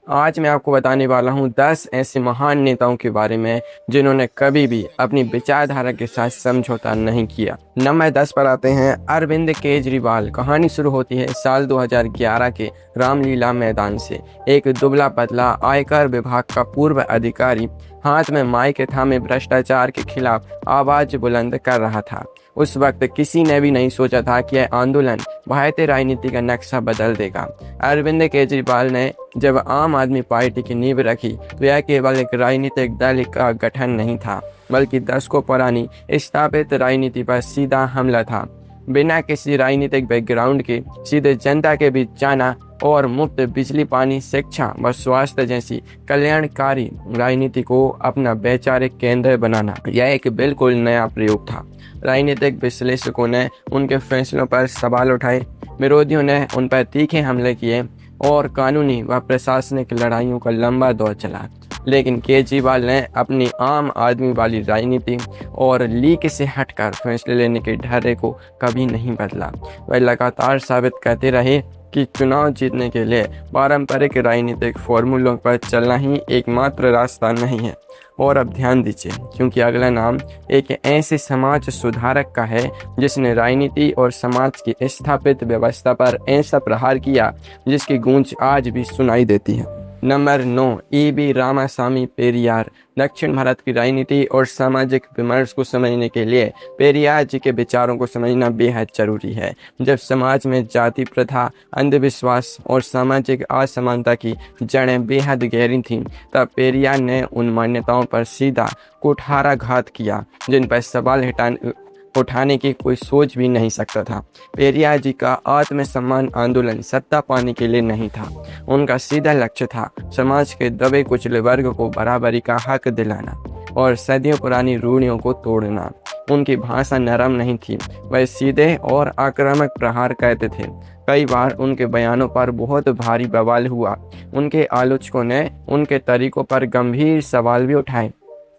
आज मैं आपको बताने वाला हूँ 10 ऐसे महान नेताओं के बारे में जिन्होंने कभी भी अपनी विचारधारा के साथ समझौता नहीं किया। नंबर 10 पर आते हैं अरविंद केजरीवाल। कहानी शुरू होती है साल 2011 के रामलीला मैदान से। एक दुबला पतला आयकर विभाग का पूर्व अधिकारी हाथ में माइक थामे भ्रष्टाचार के खिलाफ आवाज बुलंद कर रहा था। उस वक्त किसी ने भी नहीं सोचा था कि यह आंदोलन भारतीय राजनीति का नक्शा बदल देगा। अरविंद केजरीवाल ने जब आम आदमी पार्टी की नींव रखी तो यह केवल एक राजनीतिक दल का गठन नहीं था, बल्कि दशकों पुरानी स्थापित राजनीति पर सीधा हमला था। बिना किसी राजनीतिक बैकग्राउंड के सीधे जनता के बीच जाना और मुफ्त बिजली, पानी, शिक्षा व स्वास्थ्य जैसी कल्याणकारी राजनीति को अपना वैचारिक केंद्र बनाना, यह एक बिल्कुल नया प्रयोग था। राजनीतिक विश्लेषकों ने उनके फैसलों पर सवाल उठाए, विरोधियों ने उन पर तीखे हमले किए और कानूनी व प्रशासनिक लड़ाइयों का लंबा दौर चला। लेकिन केजरीवाल ने अपनी आम आदमी वाली राजनीति और लीक से हटकर फैसले लेने के ढर्रे को कभी नहीं बदला। वह लगातार साबित करते रहे कि चुनाव जीतने के लिए पारंपरिक राजनीतिक फॉर्मूलों पर चलना ही एकमात्र रास्ता नहीं है। और अब ध्यान दीजिए, क्योंकि अगला नाम एक ऐसे समाज सुधारक का है जिसने राजनीति और समाज की स्थापित व्यवस्था पर ऐसा प्रहार किया जिसकी गूंज आज भी सुनाई देती है। Number 9, E.V. रामासामी पेरियार। दक्षिण भारत की राजनीति और सामाजिक विमर्श को समझने के लिए पेरियार जी के विचारों को समझना बेहद जरूरी है। जब समाज में जाति प्रथा, अंधविश्वास और सामाजिक असमानता की जड़ें बेहद गहरी थीं, तब पेरियार ने उन मान्यताओं पर सीधा कुठाराघात किया जिन पर सवाल उठाने की कोई सोच भी नहीं सकता था। पेरियार जी का आत्मसम्मान आंदोलन सत्ता पाने के लिए नहीं था। उनका सीधा लक्ष्य था समाज के दबे कुचले वर्ग को बराबरी का हक दिलाना और सदियों पुरानी रूढ़ियों को तोड़ना। उनकी भाषा नरम नहीं थी, वह सीधे और आक्रामक प्रहार करते थे। कई बार उनके बयानों पर बहुत भारी बवाल हुआ। उनके आलोचकों ने उनके तरीकों पर गंभीर सवाल भी उठाए,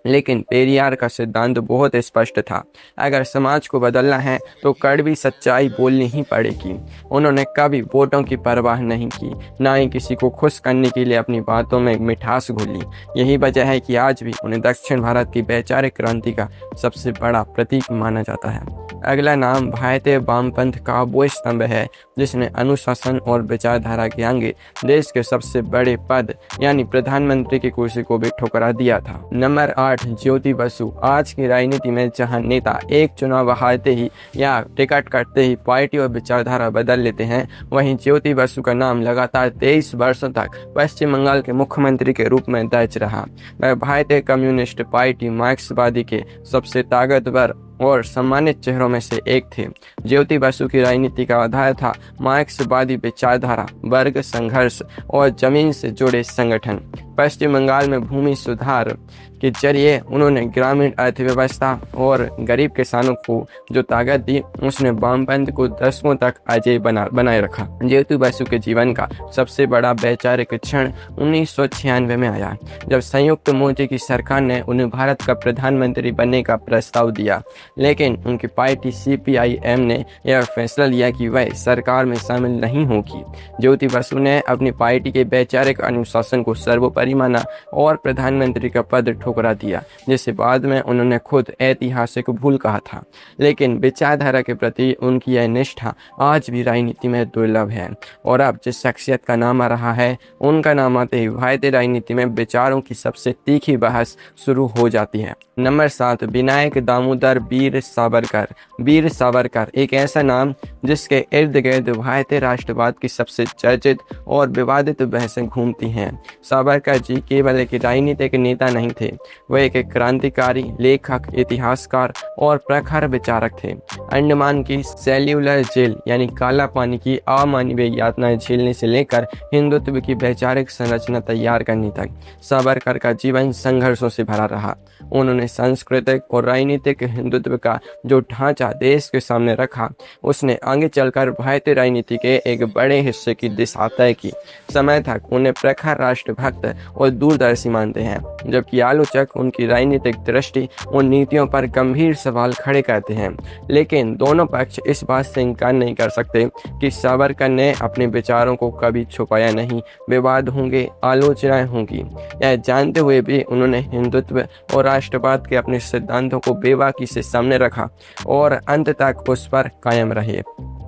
लेकिन पेरियार का सिद्धांत बहुत स्पष्ट था। अगर समाज को बदलना है तो कड़वी सच्चाई बोलनी ही पड़ेगी। उन्होंने कभी वोटों की परवाह नहीं की, ना ही किसी को खुश करने के लिए अपनी बातों में मिठास घोली। यही वजह है कि आज भी उन्हें दक्षिण भारत की वैचारिक क्रांति का सबसे बड़ा प्रतीक माना जाता है। अगला नाम भारतीय वामपंथ का वो स्तंभ है जिसने अनुशासन और विचारधारा के आगे देश के सबसे बड़े पद यानी प्रधानमंत्री की कुर्सी को भी ठुकरा दिया था। नंबर 8, ज्योति बसु। आज की राजनीति में जहां नेता एक चुनाव हारते ही या टिकट कटते ही पार्टी और विचारधारा बदल लेते हैं, वहीं ज्योति बसु का नाम लगातार 23 वर्षों तक पश्चिम बंगाल के मुख्यमंत्री के रूप में दर्ज रहा। वह भारतीय कम्युनिस्ट पार्टी मार्क्सवादी के सबसे ताकतवर और सम्मानित चेहरों में से एक थे। ज्योति बसु की राजनीति का आधार था मार्क्सवादी विचारधारा, वर्ग संघर्ष और जमीन से जुड़े संगठन। पश्चिम बंगाल में भूमि सुधार के जरिए उन्होंने ग्रामीण अर्थव्यवस्था और गरीब किसानों को जो ताकत दी, उसने वामपंथ को दशकों तक अजेय बनाए रखा। ज्योति बसु के जीवन का सबसे बड़ा वैचारिक क्षण 1996 में आया, जब संयुक्त मोर्चे की सरकार ने उन्हें भारत का प्रधानमंत्री बनने का प्रस्ताव दिया। लेकिन उनकी पार्टी CPIM ने यह फैसला लिया कि वह सरकार में शामिल नहीं होगी। ज्योति बसु ने अपनी पार्टी के वैचारिक अनुशासन को सर्वोपरि माना और प्रधानमंत्री का पद ठुकरा दिया, जिसे बाद में उन्होंने खुद ऐतिहासिक भूल कहा था। लेकिन विचारधारा के प्रति उनकी यह निष्ठा आज भी राजनीति में दुर्लभ है। और अब जिस शख्सियत का नाम आ रहा है, उनका नाम आते ही भारतीय राजनीति में विचारों की सबसे तीखी बहस शुरू हो जाती है। नंबर 7, विनायक दामोदर वीर सावरकर। वीर सावरकर एक ऐसा नाम जिसके इर्द गिर्द भारतीय राष्ट्रवाद की सबसे चर्चित और विवादित बहसें घूमती हैं। सावरकर जी केवल एक राजनीतिक नेता नहीं थे, वह एक क्रांतिकारी, लेखक, इतिहासकार और प्रखर विचारक थे। अंडमान की सेल्यूलर जेल यानी काला पानी की अमानवीय यातनाएं झेलने से लेकर हिंदुत्व की वैचारिक संरचना तैयार करने तक सावरकर का जीवन संघर्षों से भरा रहा। उन्होंने सांस्कृतिक और राजनीतिक हिंदुत्व हिंदुत्व का जो ढांचा देश के सामने रखा, उसने आगे चलकर भारतीय राजनीति के एक बड़े हिस्से की दिशा तय की। समय तक उन्हें प्रखर राष्ट्रभक्त और दूरदर्शी मानते हैं, जबकि आलोचक उनकी राजनीतिक दृष्टि और नीतियों पर गंभीर सवाल खड़े करते हैं। लेकिन दोनों पक्ष इस बात से इनकार नहीं कर सकते कि सावरकर ने अपने विचारों को कभी छुपाया नहीं। विवाद होंगे, आलोचनाएं होंगी, यह जानते हुए भी उन्होंने हिंदुत्व और राष्ट्रवाद के अपने सिद्धांतों को बेबाकी से सामने रखा और अंत तक उस पर कायम रहे।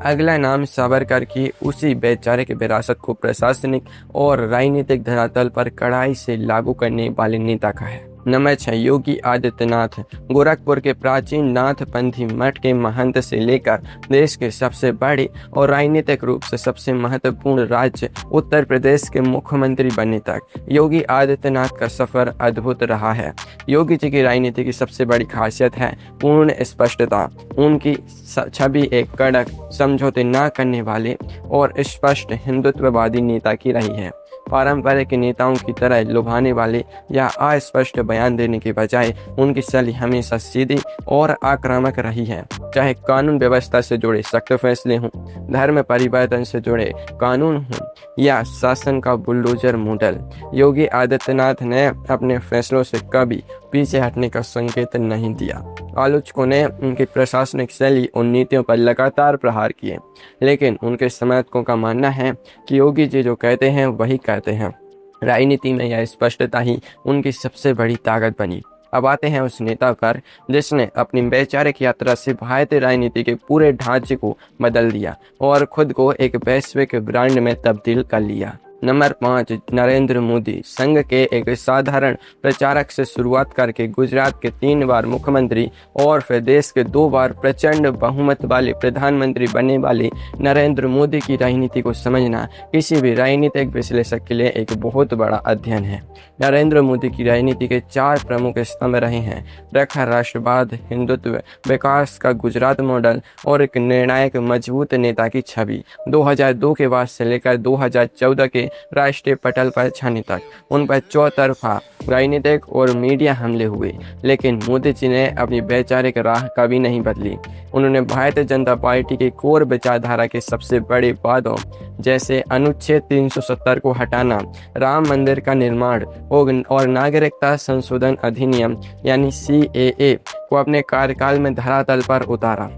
अगला नाम सावरकर की उसी वैचारिक विरासत को प्रशासनिक और राजनीतिक धरातल पर कड़ाई से लागू करने वाले नेता का है। नंबर 6, योगी आदित्यनाथ। गोरखपुर के प्राचीन नाथपंथी मठ के महंत से लेकर देश के सबसे बड़े और राजनीतिक रूप से सबसे महत्वपूर्ण राज्य उत्तर प्रदेश के मुख्यमंत्री बनने तक योगी आदित्यनाथ का सफर अद्भुत रहा है। योगी जी की राजनीति की सबसे बड़ी खासियत है पूर्ण स्पष्टता। उनकी छवि एक कड़क, समझौते न करने वाले और स्पष्ट हिंदुत्ववादी नेता की रही है। पारंपरिक नेताओं की तरह लुभाने वाले या अस्पष्ट बयान देने के बजाय उनकी शैली हमेशा सीधी और आक्रामक रही है। चाहे कानून व्यवस्था से जुड़े सख्त फैसले हों, धर्म परिवर्तन से जुड़े कानून हों या शासन का बुलडोजर मॉडल, योगी आदित्यनाथ ने अपने फैसलों से कभी पीछे हटने का संकेत नहीं दिया। आलोचकों ने उनकी प्रशासनिक शैली और नीतियों पर लगातार प्रहार किए, लेकिन उनके समर्थकों का मानना है कि योगी जी जो कहते हैं वही कहते हैं। राजनीति में यह स्पष्टता ही उनकी सबसे बड़ी ताकत बनी। अब आते हैं उस नेता पर जिसने अपनी वैचारिक यात्रा से भारतीय राजनीति के पूरे ढांचे को बदल दिया और खुद को एक वैश्विक ब्रांड में तब्दील कर लिया। नंबर 5, नरेंद्र मोदी। संघ के एक साधारण प्रचारक से शुरुआत करके गुजरात के 3 बार मुख्यमंत्री और फिर देश के 2 बार प्रचंड बहुमत वाले प्रधानमंत्री बनने वाले नरेंद्र मोदी की राजनीति को समझना किसी भी राजनीतिक विश्लेषक के लिए एक बहुत बड़ा अध्ययन है। नरेंद्र मोदी की राजनीति के 4 प्रमुख स्तंभ रहे हैं: प्रखर राष्ट्रवाद, हिंदुत्व, विकास का गुजरात मॉडल और एक निर्णायक मजबूत नेता की छवि। 2002 के बाद से लेकर 2014 के राष्ट्रीय पटल पर छाने तक उन पर चौतरफा राजनीतिक और मीडिया हमले हुए, लेकिन मोदी जी ने अपनी वैचारिक राह कभी नहीं बदली। उन्होंने भारतीय जनता पार्टी की कोर विचारधारा के सबसे बड़े वादों जैसे अनुच्छेद 370 को हटाना, राम मंदिर का निर्माण और नागरिकता संशोधन अधिनियम यानी CAA को अपने कार्यकाल में धरातल पर उतारा।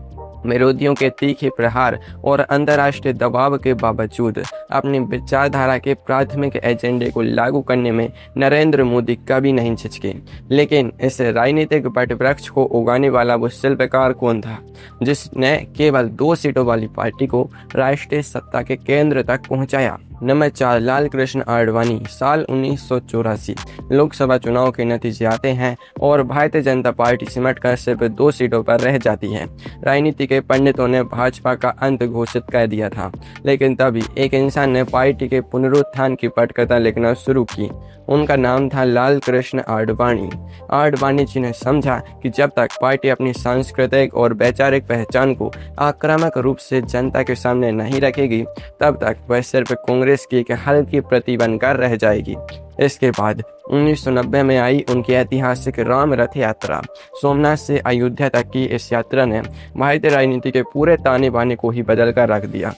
विरोधियों के तीखे प्रहार और अंतर्राष्ट्रीय दबाव के बावजूद अपनी विचारधारा के प्राथमिक एजेंडे को लागू करने में नरेंद्र मोदी कभी नहीं झिझके। लेकिन इस राजनीतिक वटवृक्ष को उगाने वाला वो शिल्पकार कौन था जिसने केवल 2 सीटों वाली पार्टी को राष्ट्रीय सत्ता के केंद्र तक पहुंचाया? नंबर 4, लाल कृष्ण आडवाणी। साल 1984 लोकसभा चुनाव के नतीजे आते हैं और भारतीय जनता पार्टी सिमट कर सिर्फ 2 सीटों पर रह जाती है। राजनीति के पंडितों ने भाजपा का अंत घोषित कर दिया था, लेकिन तभी एक इंसान ने पार्टी के पुनरुत्थान की पटकथा लिखना शुरू की। उनका नाम था लाल कृष्ण आडवाणी। आडवाणी जी ने समझा कि जब तक पार्टी अपनी सांस्कृतिक और वैचारिक पहचान को आक्रामक रूप से जनता के सामने नहीं रखेगी, तब तक वह सिर्फ कांग्रेस की एक हल्की प्रति बनकर रह जाएगी। इसके बाद 1990 में आई उनकी ऐतिहासिक राम रथ यात्रा। सोमनाथ से अयोध्या तक की इस यात्रा ने भारतीय राजनीति के पूरे ताने बाने को ही बदल कर रख दिया।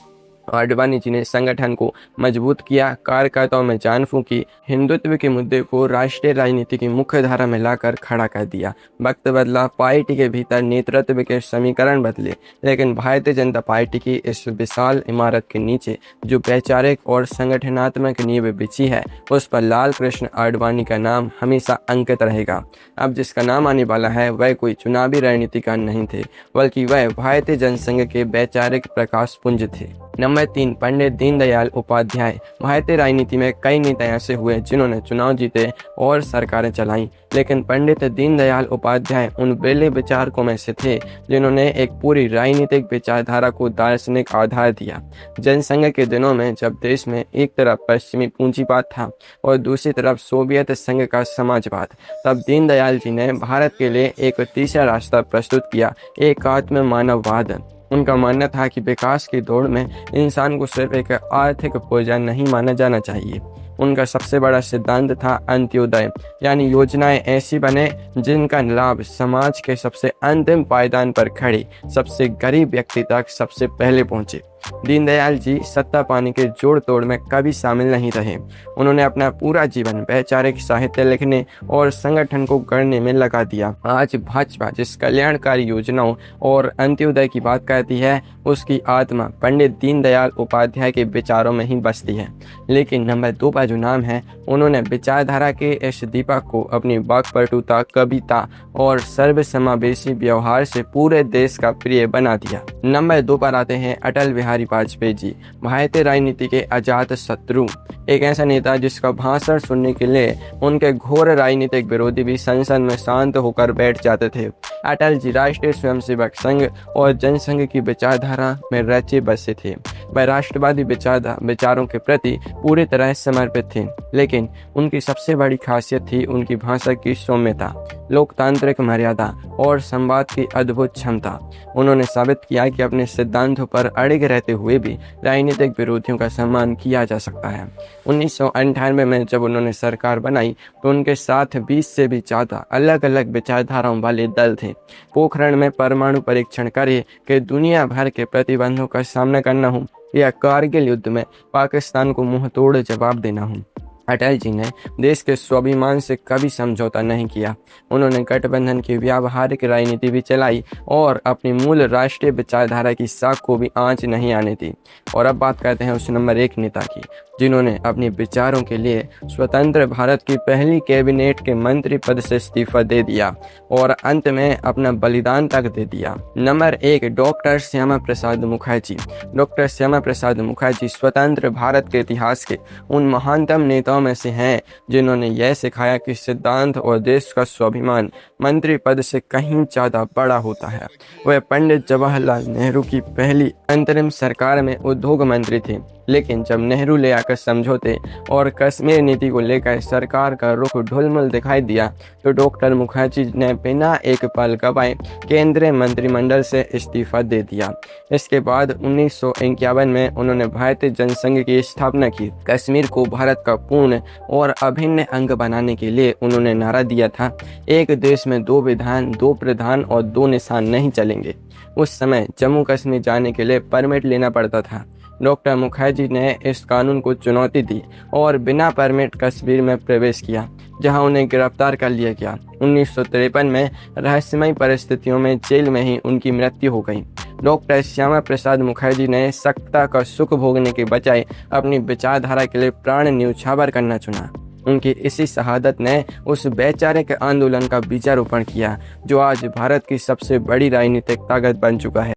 आडवाणी जी ने संगठन को मजबूत किया, कार्यकर्ताओं में जान फूंकी, हिंदुत्व के मुद्दे को राष्ट्रीय राजनीति की मुख्य धारा में लाकर खड़ा कर दिया। वक्त बदला, पार्टी के भीतर नेतृत्व के समीकरण बदले, लेकिन भारतीय जनता पार्टी की इस विशाल इमारत के नीचे जो वैचारिक और संगठनात्मक नींव बिछी है, उस पर लाल कृष्ण आडवाणी का नाम हमेशा अंकित रहेगा। अब जिसका नाम आने वाला है वह कोई चुनावी रणनीतिकार नहीं थे, बल्कि वह भारतीय जनसंघ के वैचारिक प्रकाश पुंज थे। नंबर 3, पंडित दीनदयाल उपाध्याय। भारतीय राजनीति में कई नेता ऐसे हुए जिन्होंने चुनाव जीते और सरकारें चलाईं, लेकिन पंडित दीनदयाल उपाध्याय उन बेले विचारकों में से थे जिन्होंने एक पूरी राजनीतिक विचारधारा को दार्शनिक आधार दिया। जनसंघ के दिनों में जब देश में एक तरफ पश्चिमी पूंजीवाद था और दूसरी तरफ सोवियत संघ का समाजवाद, तब दीनदयाल जी ने भारत के लिए एक तीसरा रास्ता प्रस्तुत किया, एकात्म मानववाद। उनका मानना था कि विकास की दौड़ में इंसान को सिर्फ एक आर्थिक पुर्जा नहीं माना जाना चाहिए, उनका सबसे बड़ा सिद्धांत था अंत्योदय, यानी योजनाएं ऐसी बने जिनका लाभ समाज के सबसे अंतिम पायदान पर खड़े सबसे गरीब व्यक्ति तक सबसे पहले पहुंचे। दीनदयाल जी सत्ता पाने के जोड़ तोड़ में कभी शामिल नहीं रहे। उन्होंने अपना पूरा जीवन वैचारिक साहित्य लिखने और संगठन को गढ़ने में लगा दिया। आज भाजपा जिस कल्याणकारी योजनाओं और अंत्योदय की बात करती है, उसकी आत्मा पंडित दीनदयाल उपाध्याय के विचारों में ही बसती है। लेकिन नंबर 2 पर जो नाम है, उन्होंने विचारधारा के इस दीपक को अपनी वाक्पटुता, कविता और सर्वसमावेशी व्यवहार से पूरे देश का प्रिय बना दिया। नंबर 2 पर आते हैं अटल बिहारी वाजपेयी जी, भारतीय राजनीति के अजात शत्रु, एक ऐसा नेता जिसका भाषण सुनने के लिए उनके घोर राजनीतिक विरोधी भी संसद में शांत होकर बैठ जाते थे। अटल जी राष्ट्रीय स्वयंसेवक संघ और जनसंघ की विचारधारा में रचे बसे थे। वह राष्ट्रवादी विचारों के प्रति पूरी तरह समर्पित थे, लेकिन उनकी सबसे बड़ी खासियत थी उनकी भाषा की सौम्यता, लोकतांत्रिक मर्यादा और संवाद की अद्भुत क्षमता। उन्होंने साबित किया कि अपने सिद्धांतों पर अड़िग रहते हुए भी राजनीतिक विरोधियों का सम्मान किया जा सकता है। 1998 में जब उन्होंने सरकार बनाई तो उनके साथ 20 से भी ज़्यादा अलग अलग विचारधाराओं वाले दल थे। पोखरण में परमाणु परीक्षण करे कि दुनिया भर के प्रतिबंधों का सामना करना हो या कारगिल युद्ध में पाकिस्तान को मुंह तोड़ जवाब देना हो, अटल जी ने देश के स्वाभिमान से कभी समझौता नहीं किया। उन्होंने गठबंधन की व्यावहारिक राजनीति भी चलाई और अपनी मूल राष्ट्रीय विचारधारा की साख को भी आंच नहीं आने दी। और अब बात करते हैं उस नंबर 1 नेता की, जिन्होंने अपने विचारों के लिए स्वतंत्र भारत की पहली कैबिनेट के मंत्री पद से इस्तीफा दे दिया और अंत में अपना बलिदान तक दे दिया। Number 1, doctor Shyama Prasad Mukherjee. Doctor Shyama Prasad Mukherjee स्वतंत्र भारत के इतिहास के उन महानतम नेताओं में से हैं जिन्होंने यह सिखाया कि सिद्धांत और देश का स्वाभिमान मंत्री पद से कहीं ज़्यादा बड़ा होता है। वह पंडित जवाहरलाल नेहरू की पहली अंतरिम सरकार में उद्योग मंत्री थे, लेकिन जब नेहरू ले आकर समझौते और कश्मीर नीति को लेकर सरकार का रुख ढुलमुल दिखाई दिया तो डॉक्टर मुखर्जी ने बिना एक पल गवाए केंद्रीय मंत्रिमंडल से इस्तीफा दे दिया। इसके बाद 1951 में उन्होंने भारतीय जनसंघ की स्थापना की। कश्मीर को भारत का पूर्ण और अभिन्न अंग बनाने के लिए उन्होंने नारा दिया था, एक देश में 2 विधान, 2 प्रधान और 2 निशान नहीं चलेंगे। उस समय जम्मू कश्मीर जाने के लिए परमिट लेना पड़ता था। डॉक्टर मुखर्जी ने इस कानून को चुनौती दी और बिना परमिट कश्मीर में प्रवेश किया, जहां उन्हें गिरफ्तार कर लिया गया। 1953 में रहस्यमय परिस्थितियों में जेल में ही उनकी मृत्यु हो गई। डॉक्टर श्यामा प्रसाद मुखर्जी ने सत्ता का सुख भोगने के बजाय अपनी विचारधारा के लिए प्राण न्यौछावर करना चुना। उनकी इसी शहादत ने उस वैचारिक आंदोलन का बीजारोपण किया जो आज भारत की सबसे बड़ी राजनीतिक ताकत बन चुका है।